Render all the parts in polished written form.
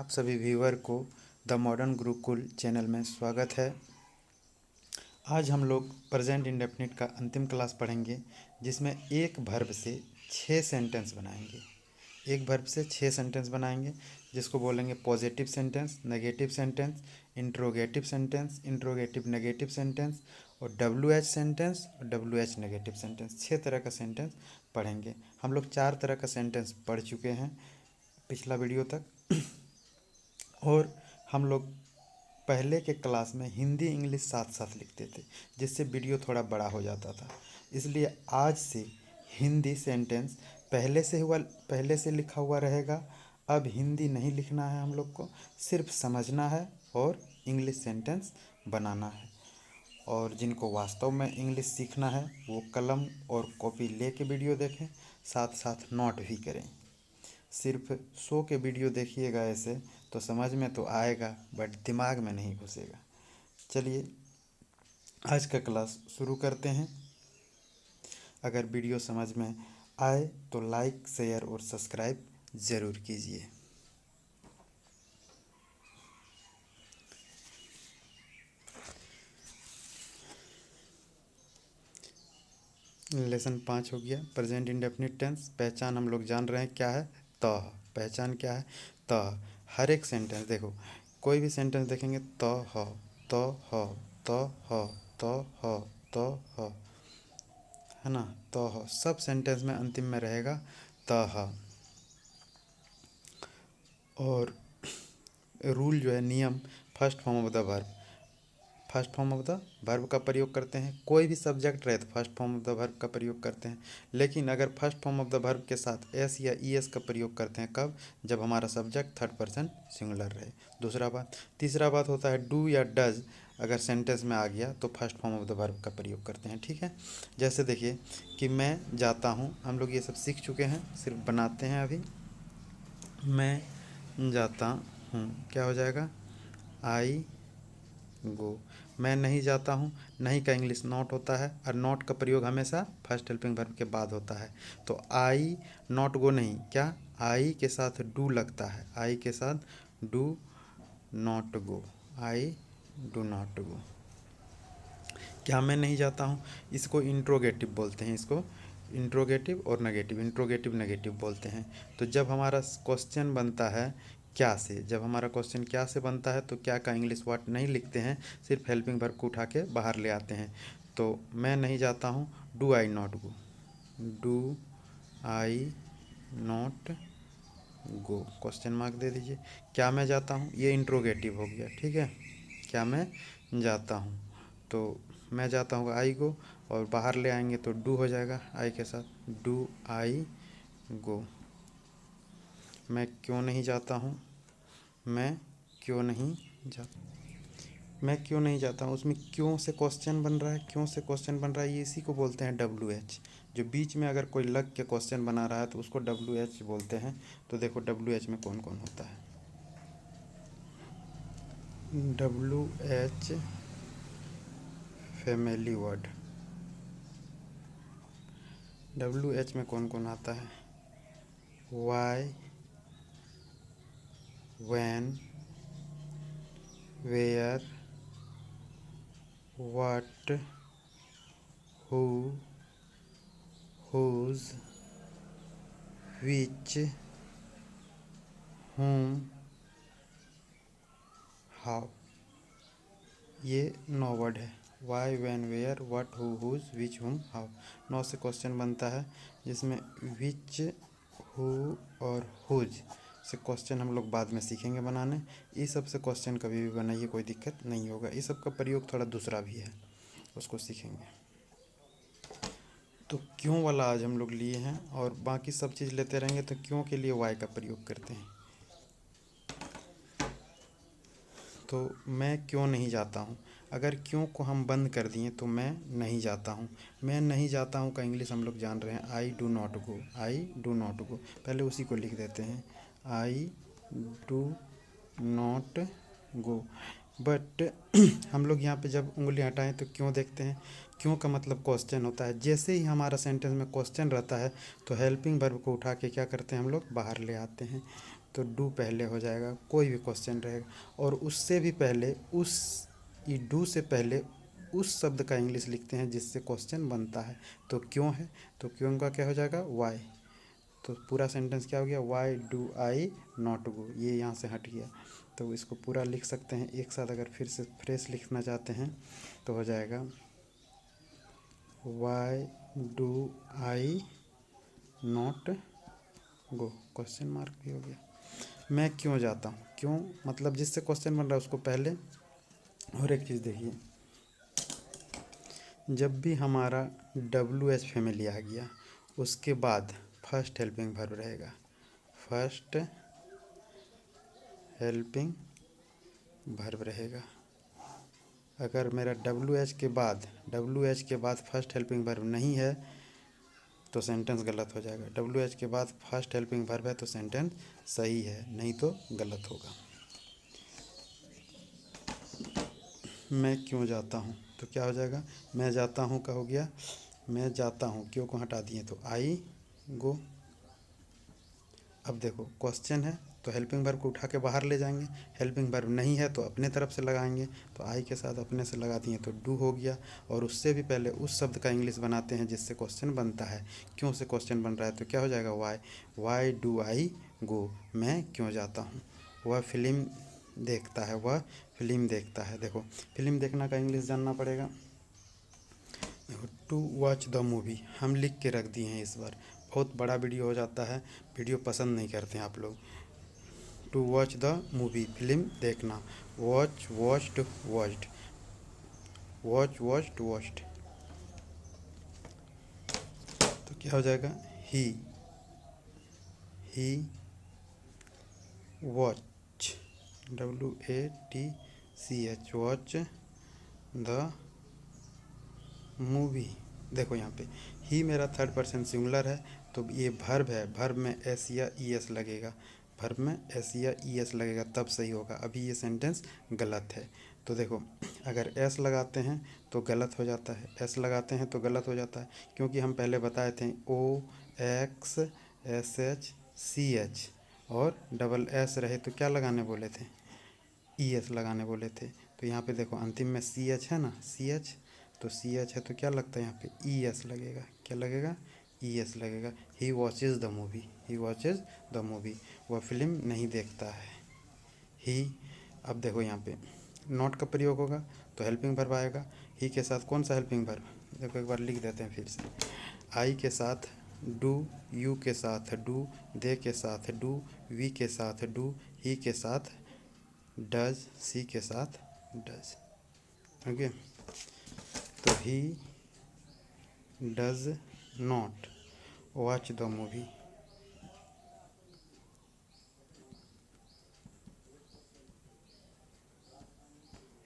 आप सभी व्यूअर को द मॉडर्न गुरुकुल चैनल में स्वागत है। आज हम लोग प्रेजेंट इंडेफिनिट का अंतिम क्लास पढ़ेंगे, जिसमें एक वर्ब से 6 सेंटेंस बनाएंगे। एक वर्ब से 6 सेंटेंस बनाएंगे, जिसको बोलेंगे positive sentence, negative sentence, interrogative negative sentence और WH सेंटेंस और WH नेगेटिव सेंटेंस। 6 तरह का सेंटेंस पढ़ेंगे। हम लोग 4 तरह का सेंटेंस पढ़ चुके हैं पिछला वीडियो तक, और हम लोग पहले के क्लास में हिंदी इंग्लिश साथ साथ लिखते थे, जिससे वीडियो थोड़ा बड़ा हो जाता था। इसलिए आज से हिंदी सेंटेंस पहले से लिखा हुआ रहेगा। अब हिंदी नहीं लिखना है, हम लोग को सिर्फ समझना है और इंग्लिश सेंटेंस बनाना है। और जिनको वास्तव में इंग्लिश सीखना है वो कलम और कॉपी लेके वीडियो देखें, साथ साथ नोट भी करें। सिर्फ 100 के वीडियो देखिएगा ऐसे तो समझ में तो आएगा, बट दिमाग में नहीं घुसेगा। चलिए आज का क्लास शुरू करते हैं। अगर वीडियो समझ में आए तो लाइक, शेयर और सब्सक्राइब ज़रूर कीजिए। लेसन 5 हो गया, प्रेजेंट इंडेफिनिट टेंस। पहचान हम लोग जान रहे हैं क्या है, त। पहचान क्या है, त। हर एक सेंटेंस देखो, कोई भी सेंटेंस देखेंगे त ह, त ह, त ह, त ह, त ह, है ना, त ह। सब सेंटेंस में अंतिम में रहेगा त ह। और रूल जो है, नियम, first form of the verb, first form of the verb का प्रयोग करते हैं। कोई भी सब्जेक्ट रहे तो first form of the verb का प्रयोग करते हैं। लेकिन अगर first form of the verb के साथ एस या ईएस का प्रयोग करते हैं, कब? जब हमारा सब्जेक्ट थर्ड पर्सन सिंगुलर रहे। दूसरा बात। तीसरा बात होता है डू या डज, अगर सेंटेंस में आ गया तो first form of the verb का प्रयोग करते हैं। ठीक है, जैसे देखिए कि मैं जाता हूँ, हम लोग ये सब सीख चुके हैं, सिर्फ बनाते हैं अभी। मैं जाता हूँ क्या हो जाएगा, आई गो। मैं नहीं जाता हूँ, नहीं का इंग्लिश नॉट होता है, और नॉट का प्रयोग हमेशा फर्स्ट हेल्पिंग वर्ब के बाद होता है। तो आई नॉट गो नहीं, क्या आई के साथ डू लगता है, आई के साथ do not go, I do not go. क्या मैं नहीं जाता हूँ, इसको इंट्रोगेटिव बोलते हैं, इसको इंट्रोगेटिव नेगेटिव बोलते हैं। तो जब हमारा क्वेश्चन बनता है क्या से, जब हमारा क्वेश्चन क्या से बनता है तो क्या का इंग्लिश वर्ड नहीं लिखते हैं, सिर्फ हेल्पिंग वर्ब को उठा के बाहर ले आते हैं। तो मैं नहीं जाता हूँ, do I not go, do I not go, question mark दे दीजिए। क्या मैं जाता हूँ, ये इंट्रोगेटिव हो गया। ठीक है, क्या मैं जाता हूँ, तो मैं जाता हूँ आई गो, और बाहर ले आएंगे तो डू हो जाएगा आई के साथ, डू आई गो। मैं क्यों नहीं जाता हूँ, मैं क्यों नहीं जाता, मैं क्यों नहीं जाता हूँ, उसमें क्यों से क्वेश्चन बन रहा है, क्यों से क्वेश्चन बन रहा है, ये इसी को बोलते हैं WH। जो बीच में अगर कोई लग के क्वेश्चन बना रहा है तो उसको WH बोलते हैं। तो देखो WH में कौन कौन होता है, WH फैमिली वर्ड, WH में कौन कौन आता है, Y, when, where, what, who, whose, which, whom, how। ये 9 वर्ड है, why, when, where, what, who, whose, which, whom, how. 9 से क्वेश्चन बनता है, जिसमें विच, हु और हुज से क्वेश्चन हम लोग बाद में सीखेंगे बनाने। इस सब से क्वेश्चन कभी भी बनाइए, कोई दिक्कत नहीं होगा। इस सब का प्रयोग थोड़ा दूसरा भी है, उसको सीखेंगे। तो क्यों वाला आज हम लोग लिए हैं, और बाकी सब चीज़ लेते रहेंगे तो क्यों के लिए वाई का प्रयोग करते हैं। तो मैं क्यों नहीं जाता हूँ, अगर क्यों को हम बंद कर दिए तो मैं नहीं जाता हूँ। मैं नहीं जाता हूँ का इंग्लिश हम लोग जान रहे हैं, I do not go, I do not go. पहले उसी को लिख देते हैं, I do not go. But हम लोग यहाँ पे जब उंगली हटाएं तो क्यों देखते हैं, क्यों का मतलब क्वेश्चन होता है। जैसे ही हमारा सेंटेंस में क्वेश्चन रहता है तो हेल्पिंग वर्ब को उठा के क्या करते हैं हम लोग, बाहर ले आते हैं। तो डू पहले हो जाएगा, कोई भी क्वेश्चन रहेगा। और उससे भी पहले उस ये डू से पहले उस शब्द का इंग्लिश लिखते हैं जिससे क्वेश्चन बनता है। तो क्यों है, तो क्यों का क्या हो जाएगा, वाई। तो पूरा सेंटेंस क्या हो गया, वाई डू आई नॉट गो, ये यहाँ से हट गया। तो इसको पूरा लिख सकते हैं एक साथ। अगर फिर से फ्रेश लिखना चाहते हैं तो हो जाएगा why do I not go, question mark भी हो गया। मैं क्यों जाता हूँ, क्यों मतलब जिससे क्वेश्चन बन रहा है उसको पहले। और एक चीज़ देखिए, जब भी हमारा WH फैमिली आ गया उसके बाद फर्स्ट हेल्पिंग वर्ब रहेगा, फर्स्ट हेल्पिंग वर्ब रहेगा। अगर मेरा WH के बाद फर्स्ट हेल्पिंग वर्ब नहीं है तो सेंटेंस गलत हो जाएगा। WH के बाद फर्स्ट हेल्पिंग वर्ब है तो सेंटेंस सही है, नहीं तो गलत होगा। मैं क्यों जाता हूँ, तो क्या हो जाएगा, मैं जाता हूँ का हो गया, मैं जाता हूँ, क्यों को हटा दिए तो आई गो। अब देखो क्वेश्चन है तो हेल्पिंग वर्ब को उठा के बाहर ले जाएंगे, हेल्पिंग वर्ब नहीं है तो अपने तरफ से लगाएंगे। तो आई के साथ अपने से लगा दिए तो डू हो गया। और उससे भी पहले उस शब्द का इंग्लिश बनाते हैं जिससे क्वेश्चन बनता है। क्यों से क्वेश्चन बन रहा है तो क्या हो जाएगा, वाई, वाई डू आई गो, मैं क्यों जाता हूँ। वह फिल्म देखता है, वह फिल्म देखता है। देखो फिल्म देखना का इंग्लिश जानना पड़ेगा। टू वॉच द मूवी हम लिख के रख दिए हैं इस बार, बहुत बड़ा वीडियो हो जाता है, वीडियो पसंद नहीं करते हैं आप लोग। To watch the movie film देखना, watch watched watched, watch watched watched. तो क्या हो जाएगा, he watch, WATCH watch the movie. देखो यहाँ पे ही मेरा थर्ड पर्सन सिंगुलर है तो ये भर्ब है, भर्ब में एस या ES लगेगा, भर्ब में एस या ES लगेगा तब सही होगा। अभी ये सेंटेंस गलत है। तो देखो अगर एस लगाते हैं तो गलत हो जाता है, एस लगाते हैं तो गलत हो जाता है, क्योंकि हम पहले बताए थे OXSHCH और डबल एस रहे तो क्या लगाने बोले थे, ES लगाने बोले थे। तो यहाँ पे देखो अंतिम में CH है ना, CH, तो CH है तो क्या लगता है यहाँ पे ES लगेगा, क्या लगेगा, ES लगेगा। He watches the movie, he watches the movie, वह फिल्म नहीं देखता है। ही, अब देखो यहाँ पे नॉट का प्रयोग होगा तो हेल्पिंग वर्ब आएगा। ही के साथ कौन सा हेल्पिंग वर्ब, देखो एक बार लिख देते हैं फिर से। आई के साथ डू, यू के साथ डू, दे के साथ डू, वी के साथ डू, ही के साथ डज, सी के साथ डज। ओके, तो he does not watch the movie,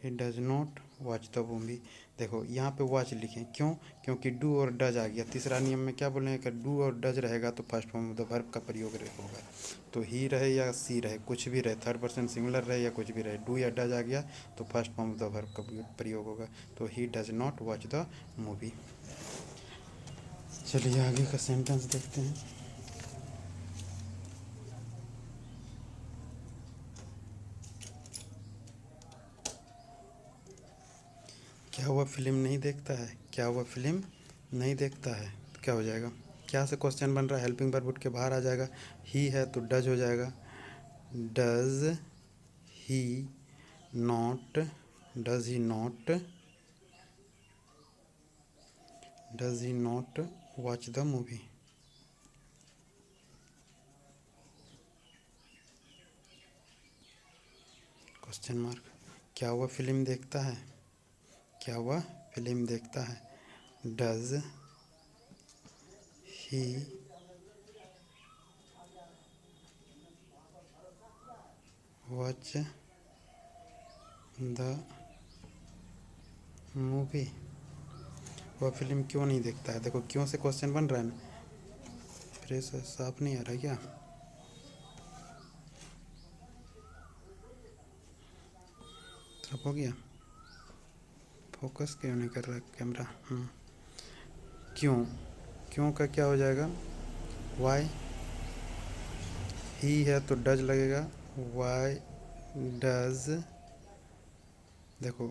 he does not watch the movie. देखो यहाँ पे वॉच लिखें, क्यों, क्योंकि डू और डज आ गया। तीसरा नियम में क्या बोले, अगर डू और डज रहेगा तो first form of the verb का प्रयोग होगा। तो ही रहे या सी रहे, कुछ भी रहे, थर्ड पर्सन सिंगुलर रहे या कुछ भी रहे, डू या डज आ गया तो first form of the verb का प्रयोग होगा। तो he does not watch the movie. चलिए आगे का सेंटेंस देखते हैं। क्या हुआ फिल्म नहीं देखता है, क्या हुआ फिल्म नहीं देखता है, तो क्या हो जाएगा, क्या से क्वेश्चन बन रहा है, हेल्पिंग वर्ब उठ के बाहर आ जाएगा। ही है तो डज हो जाएगा, does he not, does he not, does he not watch the movie. Question mark, क्या हुआ फिल्म देखता है, क्या हुआ फिल्म देखता है, does he watch the movie. वह फिल्म क्यों नहीं देखता है, देखो क्यों से क्वेश्चन बन रहा है ना, फ्रेश साफ नहीं आ रहा है क्या, सब हो गया, फोकस क्यों नहीं कर रहा कैमरा। क्यों, क्यों का क्या हो जाएगा, वाई, ही है तो डज लगेगा, वाई डज, देखो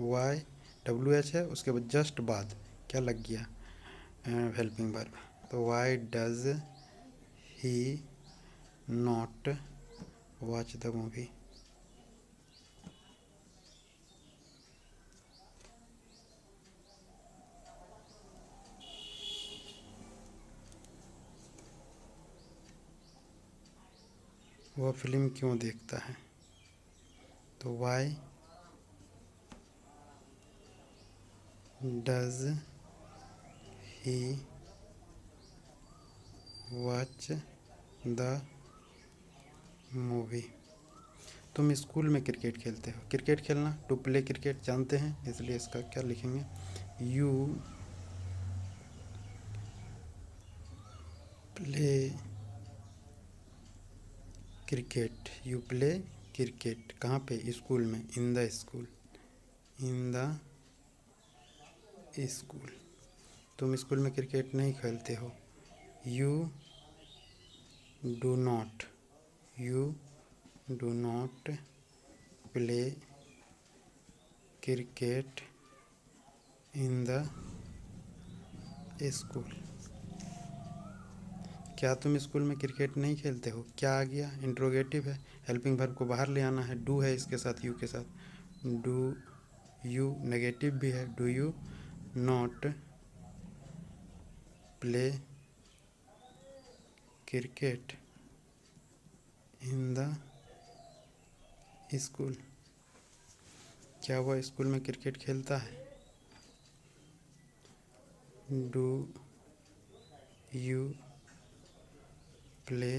वाई WH है, उसके बाद जस्ट बाद क्या लग गया, हेल्पिंग वर्ब। तो why does he not watch the movie. वह फिल्म क्यों देखता है, तो why does he watch the movie. तुम स्कूल में क्रिकेट खेलते हो, क्रिकेट खेलना टू प्ले क्रिकेट जानते हैं, इसलिए इसका क्या लिखेंगे, you play cricket, you play cricket कहाँ पे, स्कूल में, in the school, in the school. तुम स्कूल में क्रिकेट नहीं खेलते हो, you do not, you do not play cricket in the school. क्या तुम स्कूल में क्रिकेट नहीं खेलते हो, क्या आ गया, इंट्रोगेटिव है, हेल्पिंग वर्ब को बाहर ले आना है, डू है इसके साथ, यू के साथ, डू यू नेगेटिव भी है, do you not play cricket in the school. क्या वह स्कूल में क्रिकेट खेलता है, do you play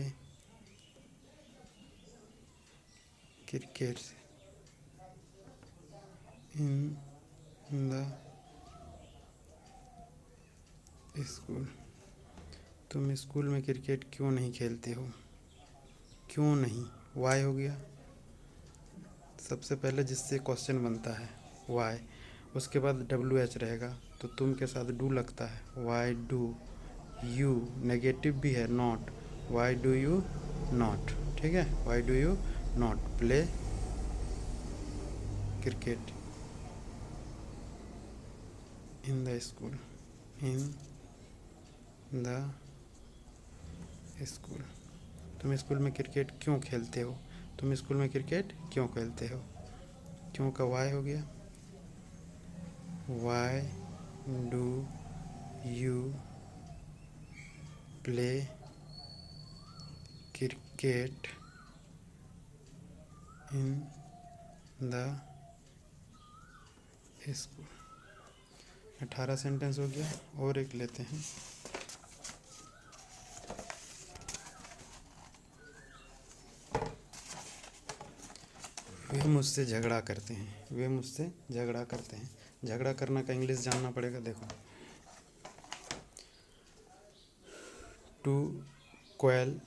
cricket in the school. तुम स्कूल में क्रिकेट क्यों नहीं खेलते हो, क्यों नहीं, वाई हो गया सबसे पहले जिससे क्वेश्चन बनता है, वाई, उसके बाद WH रहेगा, तो तुम के साथ डू लगता है, वाई डू यू, नेगेटिव भी है, not, why do you not, ठीक है, why do you not play cricket in the school, in the school. तुम स्कूल में क्रिकेट क्यों खेलते हो, तुम स्कूल में क्रिकेट क्यों खेलते हो, क्यों का वाई हो गया, why do you play cricket in the school. 18 sentence हो गया, और एक लेते हैं, वे मुझसे झगड़ा करते हैं, वे मुझसे झगड़ा करते हैं, झगड़ा करना का इंग्लिश जानना पड़ेगा, देखो, टू क्वेल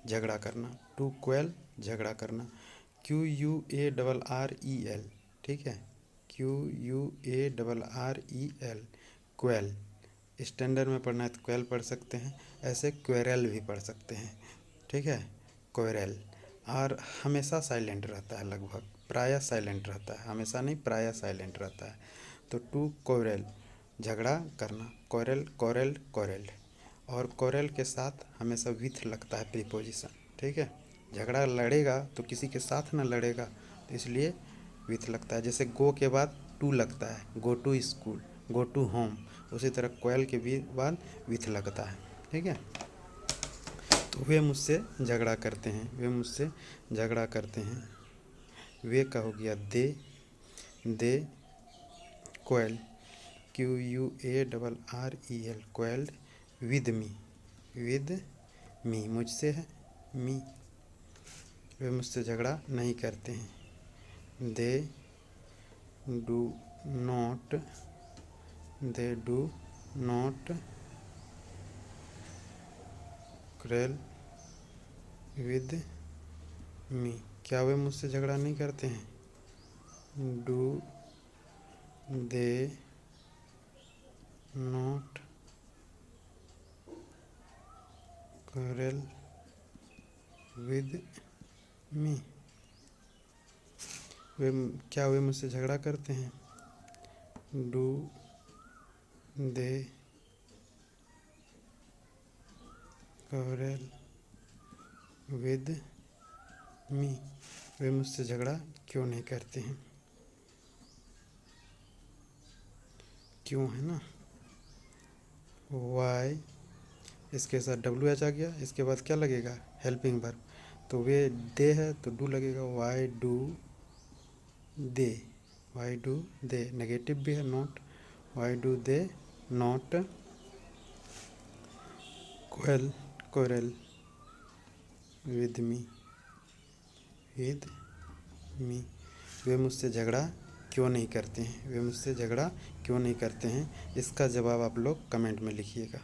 झगड़ा करना, टू क्वेल झगड़ा करना, QUARREL, ठीक है, QUARREL, क्वेल, स्टैंडर्ड में पढ़ना है तो क्वेल पढ़ सकते हैं, ऐसे क्वेरल भी पढ़ सकते हैं, ठीक है, क्वेरल। और हमेशा साइलेंट रहता है, लगभग प्रायः साइलेंट रहता है, हमेशा नहीं प्रायः साइलेंट रहता है, तो टू क्वेरल झगड़ा करना, क्वेरल कोरेल कोरेल्ड, और कोरेल के साथ हमेशा विथ लगता है प्रीपोजिशन, ठीक है, झगड़ा लड़ेगा तो किसी के साथ ना लड़ेगा, तो इसलिए विथ लगता है, जैसे गो के बाद टू लगता है, go to school, go to home, उसी तरह कोयल के भी बाद विथ लगता है, ठीक है। तो वे मुझसे झगड़ा करते हैं, वे मुझसे झगड़ा करते हैं, वे का हो गया they quarrel, QUARREL, quarrelled with me, मुझसे है मी, वे मुझसे झगड़ा नहीं करते हैं, they do not quarrel with me. क्या वे मुझसे झगड़ा नहीं करते हैं, do they not quarrel with me. वे मुझसे झगड़ा करते हैं? Do they quarrel with me. वे मुझसे झगड़ा क्यों नहीं करते हैं? क्यों है ना। वाई, इसके साथ डब्ल्यू एच आ गया, इसके बाद क्या लगेगा? Helping verb. तो वे दे है तो डू लगेगा। Why do they, why do they. Negative भी है not, why do they not quarrel with me, with me. वे मुझसे झगड़ा क्यों नहीं करते हैं? वे मुझसे झगड़ा क्यों नहीं करते हैं? इसका जवाब आप लोग कमेंट में लिखिएगा।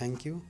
Thank you.